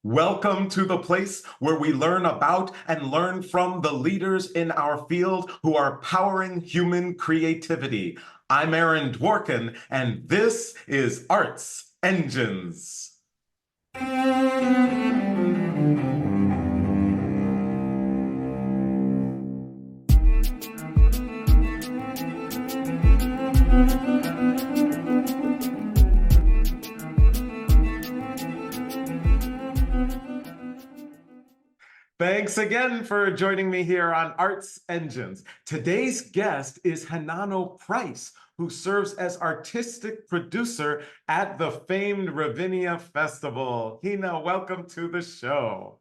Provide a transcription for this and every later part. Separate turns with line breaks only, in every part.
Welcome to the place where we learn about and learn from the leaders in our field who are powering human creativity. I'm Aaron Dworkin, and this is Arts Engines. Thanks again for joining me here on Arts Engines. Today's guest is Hinano Price, who serves as artistic producer at the famed Ravinia Festival. Hina, welcome to the show.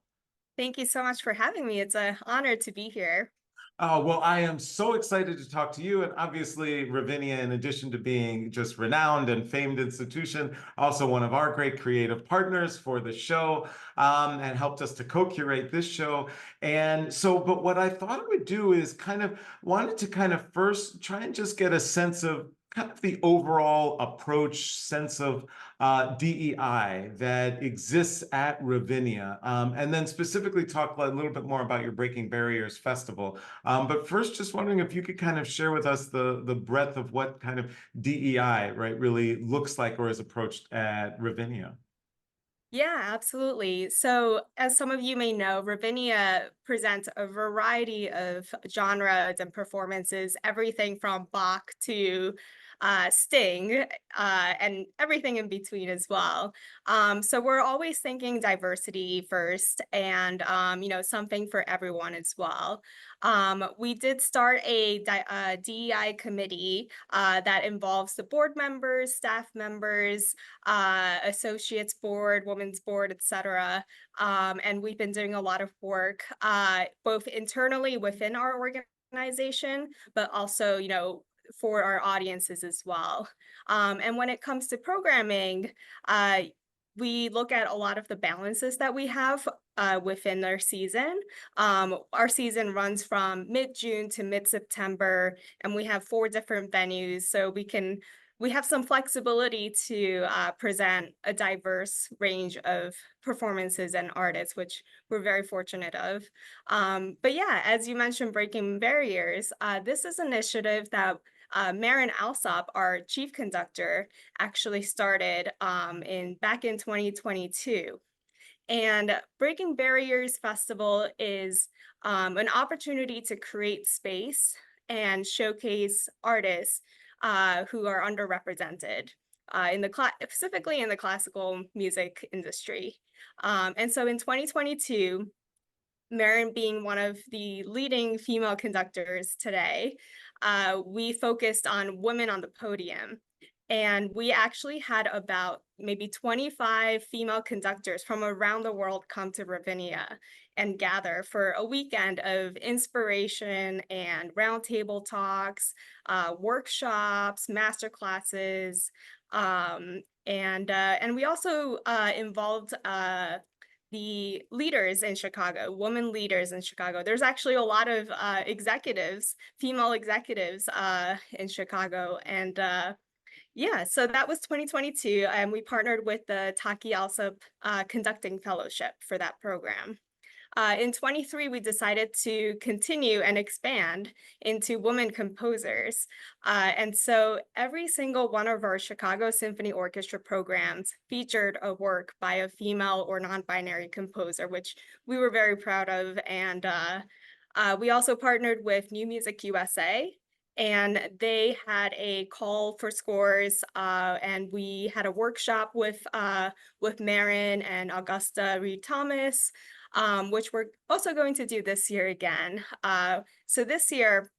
Thank you so much for having me. It's an honor to be here.
Well, I am so excited to talk to you. And obviously, Ravinia, in addition to being just renowned and famed institution, also one of our great creative partners for the show, and helped us to co-curate this show. And so, but what I thought I would do is wanted to first try and just get a sense of kind of the overall approach, sense of DEI that exists at Ravinia, and then specifically talk a little bit more about your Breaking Barriers Festival. But first, just wondering if you could kind of share with us the breadth of what kind of DEI, right, really looks like or is approached at Ravinia.
Yeah, absolutely. So, as some of you may know, Ravinia presents a variety of genres and performances, everything from Bach to Sting, and everything in between as well. So we're always thinking diversity first, and something for everyone as well. We did start a DEI committee that involves the board members, staff members, associates board, women's board, etc. And we've been doing a lot of work both internally within our organization, but also, for our audiences as well. And when it comes to programming, we look at a lot of the balances that we have within our season. Our season runs from mid-June to mid-September, and we have 4 different venues, so we have some flexibility to present a diverse range of performances and artists, which we're very fortunate of. But yeah, as you mentioned, Breaking Barriers, this is an initiative that Marin Alsop, our chief conductor, actually started back in 2022. And Breaking Barriers Festival is an opportunity to create space and showcase artists who are underrepresented specifically in the classical music industry. And so in 2022, Marin being one of the leading female conductors today, we focused on women on the podium. And we actually had about maybe 25 female conductors from around the world come to Ravinia and gather for a weekend of inspiration and roundtable talks, workshops, master classes, and we also involved the leaders in Chicago, women leaders in Chicago. There's actually a lot of executives, female executives in Chicago. And yeah, so that was 2022. And we partnered with the Taki Alsop Conducting Fellowship for that program. In 23, we decided to continue and expand into women composers. And so every single one of our Chicago Symphony Orchestra programs featured a work by a female or non-binary composer, which we were very proud of. And we also partnered with New Music USA, and they had a call for scores, and we had a workshop with Marin and Augusta Reed Thomas, which we're also going to do this year again. So this year,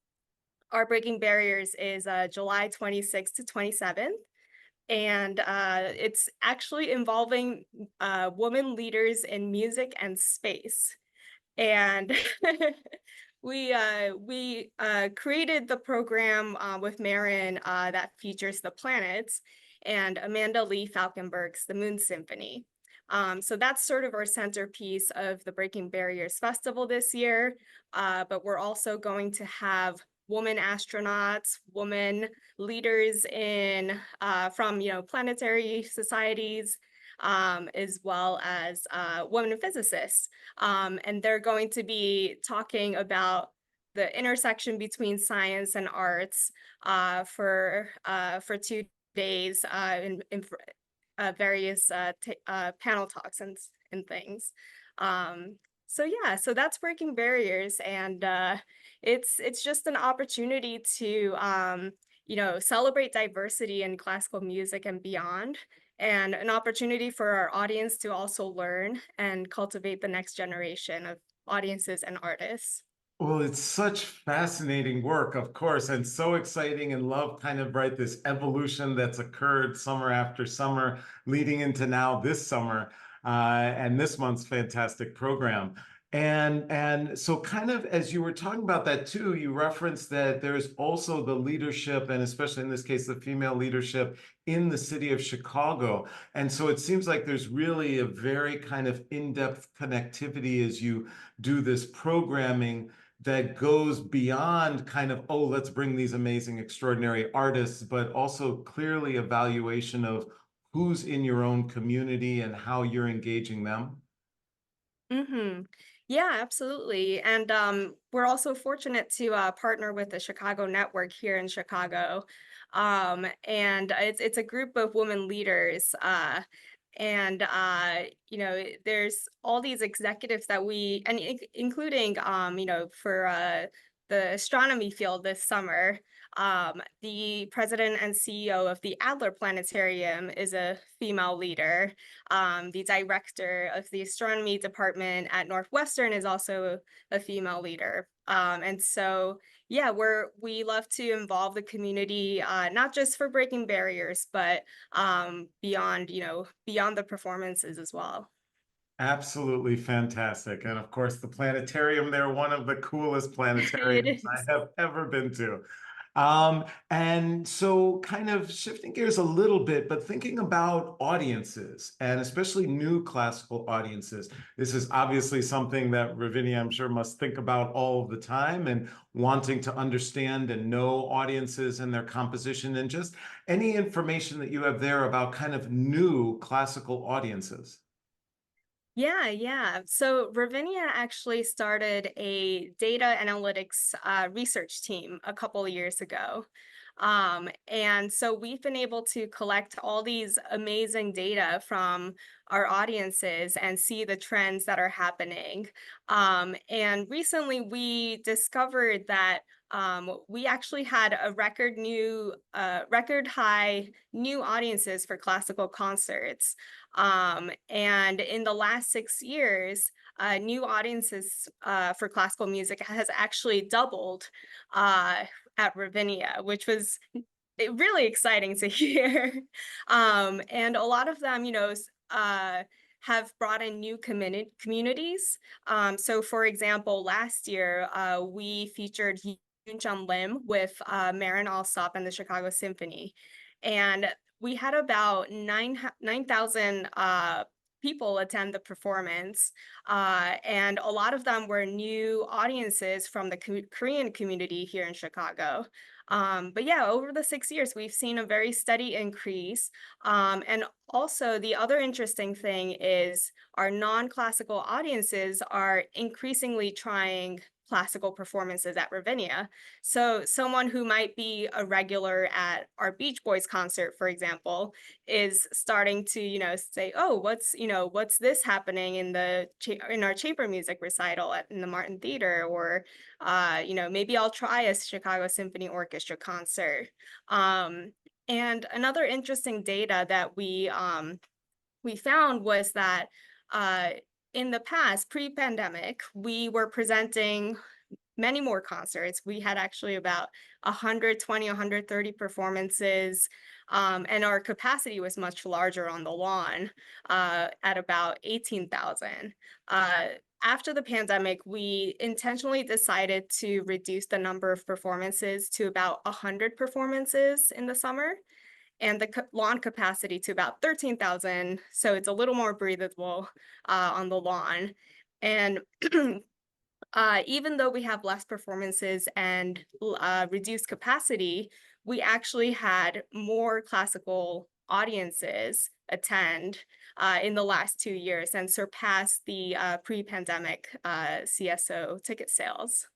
our Breaking Barriers is July 26th to 27th. And it's actually involving women leaders in music and space. And we created the program with Marin that features the planets and Amanda Lee Falkenberg's The Moon Symphony. So that's sort of our centerpiece of the Breaking Barriers Festival this year. But we're also going to have woman astronauts, women leaders in from planetary societies, as well as women physicists. And they're going to be talking about the intersection between science and arts for 2 days in various panel talks and things. So yeah, so that's breaking barriers, and it's just an opportunity to celebrate diversity in classical music and beyond, and an opportunity for our audience to also learn and cultivate the next generation of audiences and artists.
Well, it's such fascinating work, of course, and so exciting, and love kind of right this evolution that's occurred summer after summer, leading into now this summer, and this month's fantastic program. And so kind of as you were talking about that too, you referenced that there's also the leadership, and especially in this case, the female leadership in the city of Chicago. And so it seems like there's really a very kind of in-depth connectivity as you do this programming that goes beyond kind of, oh, let's bring these amazing, extraordinary artists, but also clearly evaluation of who's in your own community and how you're engaging them.
Mhm. Yeah, absolutely. And we're also fortunate to partner with the Chicago Network here in Chicago. And it's a group of women leaders. And there's all these executives that including for the astronomy field this summer. The president and CEO of the Adler Planetarium is a female leader. The director of the astronomy department at Northwestern is also a female leader. And so, yeah, we love to involve the community, not just for breaking barriers, but beyond the performances as well.
Absolutely fantastic. And of course, the planetarium, they're one of the coolest
It
planetariums I
is.
have ever been to. And so, kind of shifting gears a little bit, but thinking about audiences and especially new classical audiences. This is obviously something that Ravinia, I'm sure, must think about all of the time, and wanting to understand and know audiences and their composition, and just any information that you have there about kind of new classical audiences.
Yeah, yeah. So Ravinia actually started a data analytics research team a couple of years ago. And so we've been able to collect all these amazing data from our audiences and see the trends that are happening. And recently we discovered that we actually had a record high new audiences for classical concerts. And in the last 6 years, new audiences for classical music has actually doubled at Ravinia, which was really exciting to hear. And a lot of them, have brought in new communities. So, for example, last year we featured Yoon Lim with Marin Alsop and the Chicago Symphony, and we had about 9,000 people attend the performance, and a lot of them were new audiences from the Korean community here in Chicago. But yeah, over the 6 years, we've seen a very steady increase. And also, the other interesting thing is our non-classical audiences are increasingly trying classical performances at Ravinia. So someone who might be a regular at our Beach Boys concert, for example, is starting to, say, "Oh, what's this happening in in our chamber music recital in the Martin Theater?" Or, maybe I'll try a Chicago Symphony Orchestra concert. And another interesting data that we found was that uh, in the past, pre-pandemic, we were presenting many more concerts. We had actually about 120, 130 performances, and our capacity was much larger on the lawn at about 18,000. Uh, After the pandemic, we intentionally decided to reduce the number of performances to about 100 performances in the summer, and the lawn capacity to about 13,000. So it's a little more breathable on the lawn. And even though we have less performances and reduced capacity, we actually had more classical audiences attend. in the last 2 years and surpassed the pre-pandemic CSO ticket sales.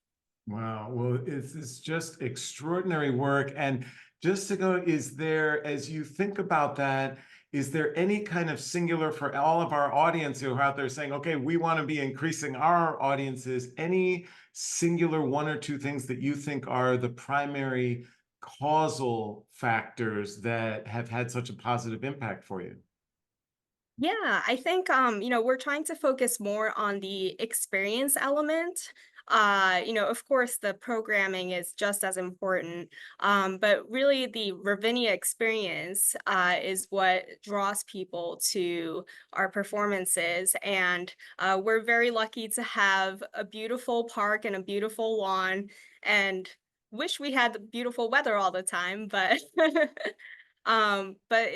Wow. Well, it's just extraordinary work. And just to go, is there, as you think about that, is there any kind of singular for all of our audience who are out there saying, okay, we want to be increasing our audiences, any singular one or two things that you think are the primary causal factors that have had such a positive impact for you?
Yeah, I think we're trying to focus more on the experience element. Of course, the programming is just as important, but really the Ravinia experience is what draws people to our performances. And we're very lucky to have a beautiful park and a beautiful lawn, and wish we had the beautiful weather all the time, but but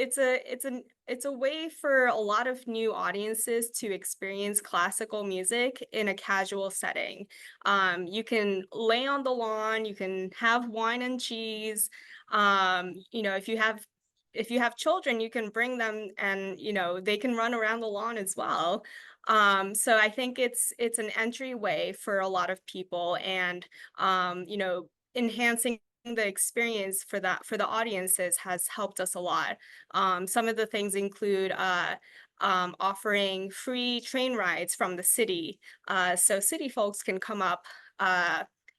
it's a way for a lot of new audiences to experience classical music in a casual setting. You can lay on the lawn, you can have wine and cheese. If you have children, you can bring them, and they can run around the lawn as well. So I think it's an entryway for a lot of people, and enhancing the experience for the audiences has helped us a lot. Some of the things include offering free train rides from the city, so city folks can come up,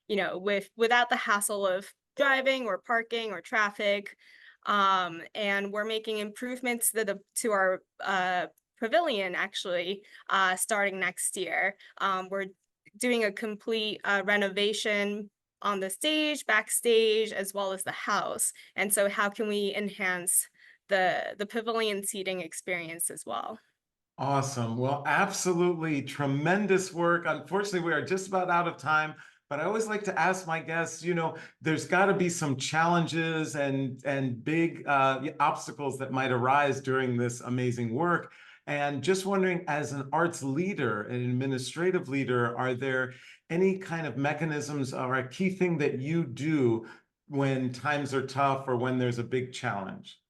without the hassle of driving or parking or traffic. And we're making improvements to our pavilion, actually, starting next year. We're doing a complete renovation on the stage, backstage, as well as the house. And so how can we enhance the pavilion seating experience as well?
Awesome. Well, absolutely tremendous work. Unfortunately, we are just about out of time, but I always like to ask my guests, there's got to be some challenges and big obstacles that might arise during this amazing work. And just wondering, as an arts leader, an administrative leader, are there any kind of mechanisms or a key thing that you do when times are tough or when there's a big challenge?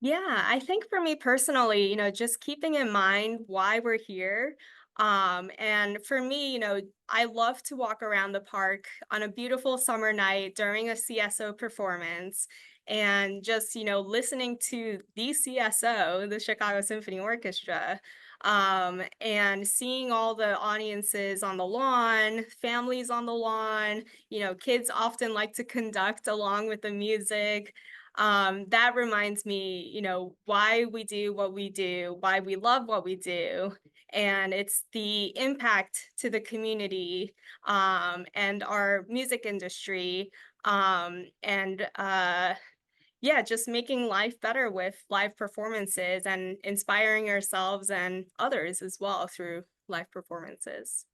Yeah, I think for me personally, just keeping in mind why we're here. And for me, I love to walk around the park on a beautiful summer night during a CSO performance, and just, listening to the CSO, the Chicago Symphony Orchestra, and seeing all the audiences on the lawn, families on the lawn. Kids often like to conduct along with the music. That reminds me, why we do what we do, why we love what we do. And it's the impact to the community, and our music industry. And yeah, just making life better with live performances and inspiring ourselves and others as well through live performances.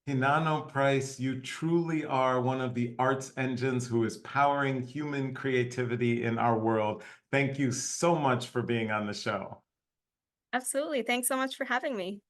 Hinano Price, you truly are one of the arts engines who is powering human creativity in our world. Thank you so much for being on the show.
Absolutely. Thanks so much for having me.